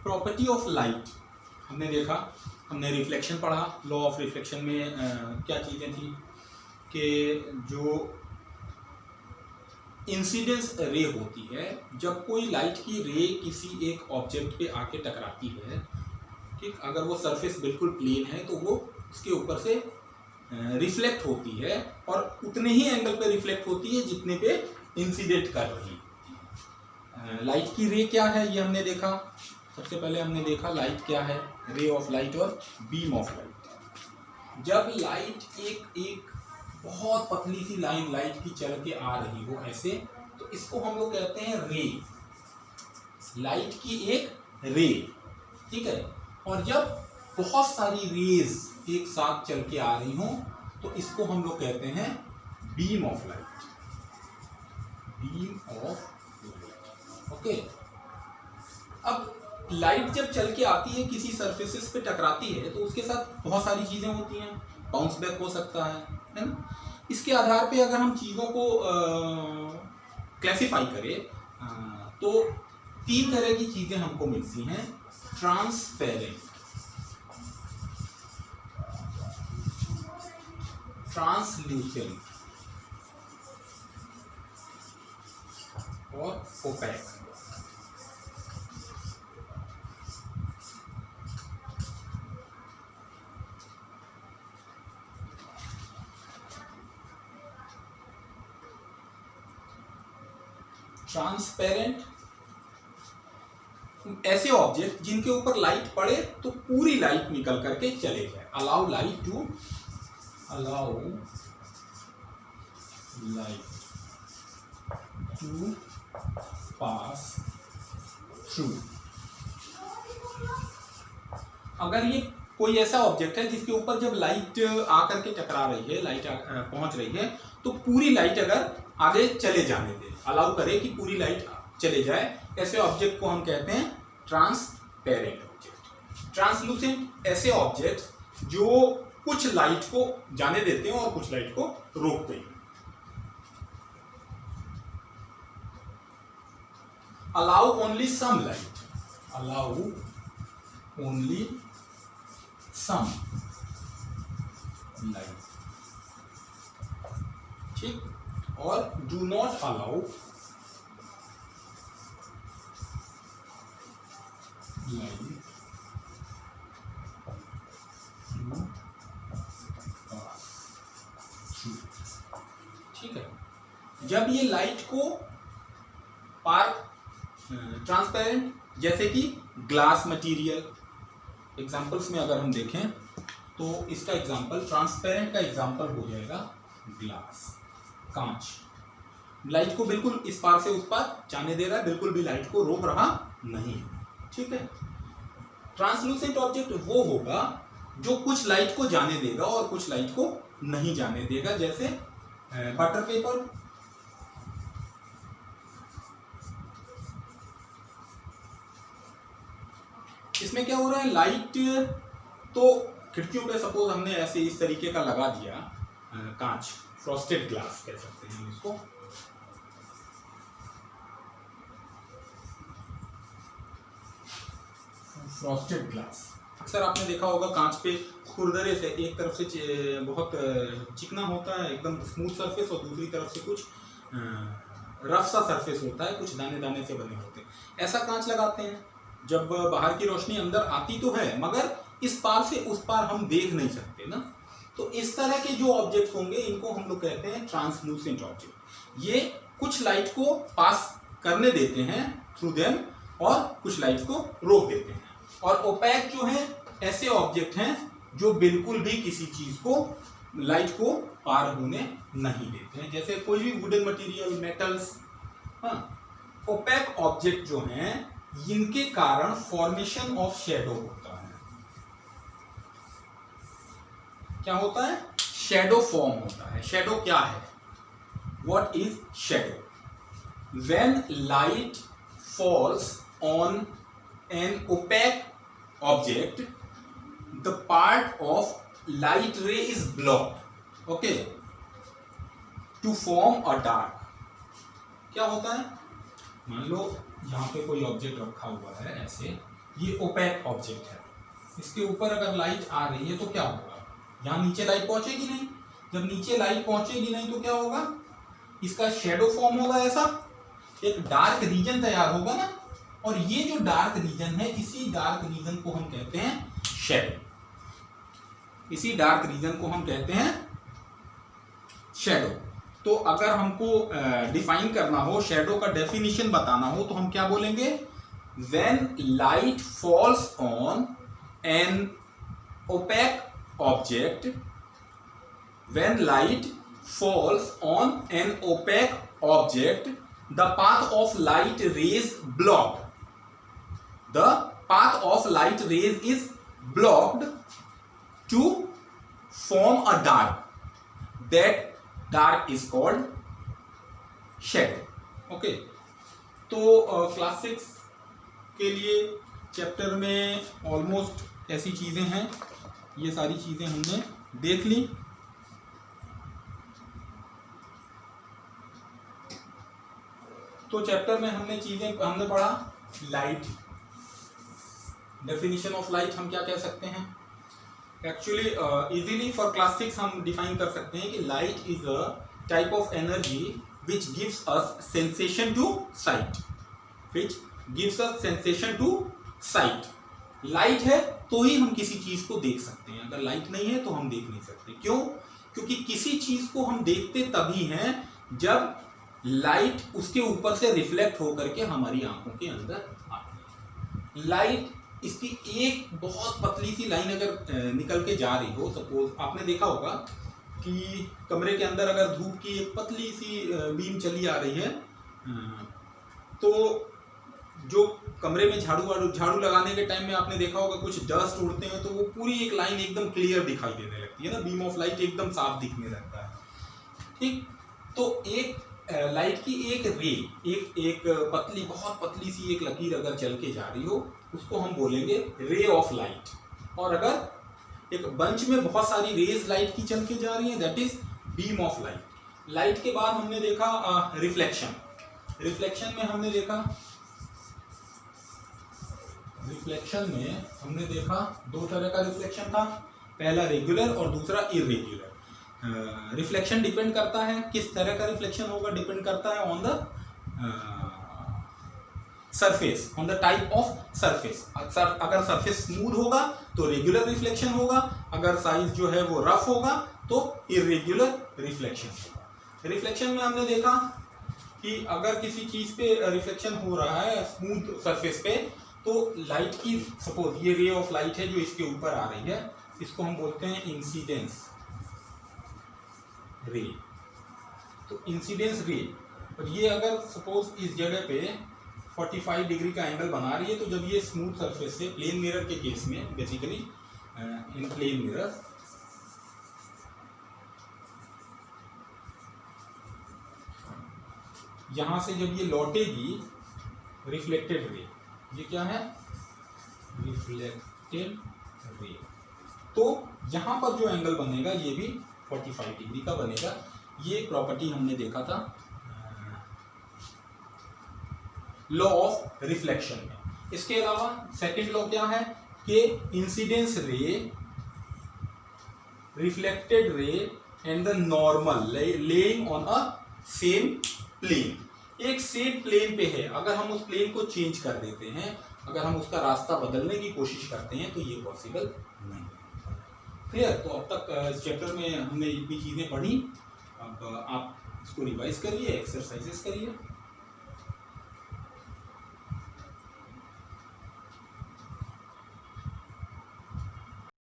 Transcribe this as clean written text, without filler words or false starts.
Property of light हमने देखा, हमने रिफ्लेक्शन पढ़ा। लॉ ऑफ रिफ्लेक्शन में क्या चीज़ें थी कि जो इंसिडेंस रे होती है, जब कोई लाइट की रे किसी एक ऑब्जेक्ट पे आके टकराती है, ठीक, अगर वो सरफेस बिल्कुल प्लेन है तो वो उसके ऊपर से रिफ्लेक्ट होती है और उतने ही एंगल पे रिफ्लेक्ट होती है जितने पे इंसिडेंट कर रही है। लाइट की रे क्या है ये हमने देखा। सबसे पहले हमने देखा लाइट क्या है, रे ऑफ लाइट और बीम ऑफ लाइट। जब लाइट एक बहुत पतली सी लाइन लाइट की चल के आ रही हो ऐसे, तो इसको हम लोग कहते हैं रे, लाइट की एक रे, ठीक है। और जब बहुत सारी रेज एक साथ चल के आ रही हो तो इसको हम लोग कहते हैं beam of light, beam of light, okay. अब लाइट जब चल के आती है किसी सरफेसेस पे टकराती है तो उसके साथ बहुत सारी चीजें होती हैं, बाउंस बैक हो सकता है ना। इसके आधार पे अगर हम चीजों को क्लासिफाई करें तो 3 तरह की चीजें हमको मिलती हैं, ट्रांसपेरेंट, ट्रांसल्यूसेंट और ओपेक। ट्रांसपेरेंट ऐसे ऑब्जेक्ट जिनके ऊपर लाइट पड़े तो पूरी लाइट निकल करके चले जाए, allow light to pass through. अगर ये कोई ऐसा ऑब्जेक्ट है जिसके ऊपर जब लाइट आकर के टकरा रही है, लाइट पहुंच रही है, तो पूरी लाइट अगर आगे चले जाने दे, अलाउ करे कि पूरी लाइट चले जाए, ऐसे ऑब्जेक्ट को हम कहते हैं ट्रांसपेरेंट ऑब्जेक्ट। ट्रांसलूसेंट ऐसे ऑब्जेक्ट जो कुछ लाइट को जाने देते हैं और कुछ लाइट को रोकते हैं। Allow only some light, allow only some light, ठीक। और do not allow light to pass through, ठीक है। जब ये लाइट को पार, ट्रांसपेरेंट जैसे कि ग्लास मटेरियल, एग्जांपल्स में अगर हम देखें तो इसका एग्जांपल, ट्रांसपेरेंट का एग्जांपल हो जाएगा ग्लास, कांच। लाइट को बिल्कुल इस पार से उस पार जाने दे रहा है, बिल्कुल भी लाइट को रोक रहा नहीं है, ठीक है। ट्रांसलूसेंट ऑब्जेक्ट वो होगा जो कुछ लाइट को जाने देगा और कुछ लाइट को नहीं जाने देगा, जैसे बटर पेपर, इसमें क्या हो रहा है, लाइट तो खिड़कियों पे सपोज हमने ऐसे इस तरीके का लगा दिया कांच, फ्रॉस्टेड ग्लास कह सकते हैं इसको, फ्रॉस्टेड ग्लास। अक्सर आपने देखा होगा कांच पे खुरदरे से एक तरफ से बहुत चिकना होता है एकदम स्मूथ सरफेस और दूसरी तरफ से कुछ रफ सा सरफेस होता है, कुछ दाने दाने से बने होते हैं। ऐसा कांच लगाते हैं, जब बाहर की रोशनी अंदर आती तो है मगर इस पार से उस पार हम देख नहीं सकते ना। तो इस तरह के जो ऑब्जेक्ट होंगे इनको हम लोग कहते हैं ट्रांसलूसेंट ऑब्जेक्ट। ये कुछ लाइट को पास करने देते हैं थ्रू देम और कुछ लाइट को रोक देते हैं। और ओपैक जो है ऐसे ऑब्जेक्ट हैं जो बिल्कुल भी किसी चीज को, लाइट को पार होने नहीं देते हैं, जैसे कोई भी वुडन मटेरियल, मेटल्स। हाँ, ओपैक ऑब्जेक्ट जो हैं इनके कारण फॉर्मेशन ऑफ शेडो होता है। क्या होता है? शेडो फॉर्म होता है। शेडो क्या है? What is shadow? When light falls on an opaque object the part of light ray is blocked, okay, to form a dark. क्या होता है? मान लो यहाँ पे कोई ऑब्जेक्ट रखा हुआ है ऐसे, ये ओपेक ऑब्जेक्ट है, इसके ऊपर अगर लाइट आ रही है तो क्या होगा, यहाँ नीचे लाइट पहुंचेगी नहीं, जब नीचे लाइट पहुंचेगी नहीं तो क्या होगा, इसका शेडो फॉर्म होगा, ऐसा एक डार्क रीजन तैयार होगा ना, और ये जो डार्क रीजन है, इसी डार्क रीजन को हम कहते हैं शेडो, इसी डार्क रीजन को हम कहते हैं शेडो। तो अगर हमको डिफाइन करना हो, शेडो का डेफिनेशन बताना हो, तो हम क्या बोलेंगे, when light falls on an opaque object, when light falls on an opaque object, the path of light rays is blocked to form a dark. That dark is called shadow. Okay, तो class 6 के लिए chapter में almost ऐसी चीजें हैं, ये सारी चीजें हमने देख ली। तो चैप्टर में हमने पढ़ा लाइट, डेफिनेशन ऑफ लाइट हम क्या कह सकते हैं, एक्चुअली इजीली फॉर क्लास 6 हम डिफाइन कर सकते हैं कि light is a type of energy which gives us sensation to sight, light है तो ही हम किसी चीज को देख सकते हैं, अगर लाइट नहीं है तो हम देख नहीं सकते। क्यों? क्योंकि किसी चीज को हम देखते तभी हैं जब लाइट उसके ऊपर से रिफ्लेक्ट होकर के हमारी आंखों के अंदर आती है। लाइट, इसकी एक बहुत पतली सी लाइन अगर निकल के जा रही हो, सपोज आपने देखा होगा कि कमरे के अंदर अगर धूप की एक पतली सी बीम चली आ रही है, तो जो कमरे में झाड़ू लगाने के टाइम में आपने देखा होगा कुछ डस्ट उड़ते हैं, तो वो पूरी एक लाइन एकदम क्लियर दिखाई देने लगती है ना, बीम ऑफ लाइट एकदम साफ दिखने लगता है। ठीक, तो एक लाइट की एक रे, एक पतली, बहुत पतली सी एक लकीर अगर चल के जा रही हो, उसको हम बोलेंगे रे ऑफ लाइट। और अगर एक बंच में बहुत सारी रेज लाइट की चल के जा रही है, that is beam of light. Light के बाद हमने देखा रिफ्लेक्शन। रिफ्लेक्शन में हमने देखा दो तरह का रिफ्लेक्शन था, पहला रेगुलर और दूसरा इरेग्युलर। रिफ्लेक्शन डिपेंड करता है, किस तरह का रिफ्लेक्शन होगा, डिपेंड करता है on the surface, on the type of surface. अगर सरफेस स्मूथ होगा तो रेगुलर रिफ्लेक्शन होगा, अगर साइज जो है वो रफ होगा तो इरेग्युलर रिफ्लेक्शन होगा। रिफ्लेक्शन में हमने देखा कि अगर किसी चीज पे रिफ्लेक्शन हो रहा है स्मूथ सरफेस पे, तो लाइट की, सपोज ये रे ऑफ लाइट है जो इसके ऊपर आ रही है, इसको हम बोलते हैं इंसिडेंस रे। तो इंसिडेंस रे, और ये अगर सपोज इस जगह पे 45 डिग्री का एंगल बना रही है, तो जब ये स्मूथ सरफेस से, प्लेन मिरर के केस में बेसिकली, इन प्लेन मिरर, यहां से जब ये लौटेगी रिफ्लेक्टेड रे, ये क्या है, रिफ्लेक्टेड रे, तो यहां पर जो एंगल बनेगा ये भी 45 डिग्री का बनेगा। ये प्रॉपर्टी हमने देखा था लॉ ऑफ रिफ्लेक्शन में। इसके अलावा सेकंड लॉ क्या है कि incidence ray, reflected ray and the normal lying on a same plane, एक सेम प्लेन पे है, अगर हम उस प्लेन को चेंज कर देते हैं, अगर हम उसका रास्ता बदलने की कोशिश करते हैं, तो ये पॉसिबल नहीं। क्लियर? तो अब तक इस चैप्टर में हमने इतनी चीज़ें पढ़ी, अब आप इसको रिवाइज करिए, एक्सरसाइजेस करिए।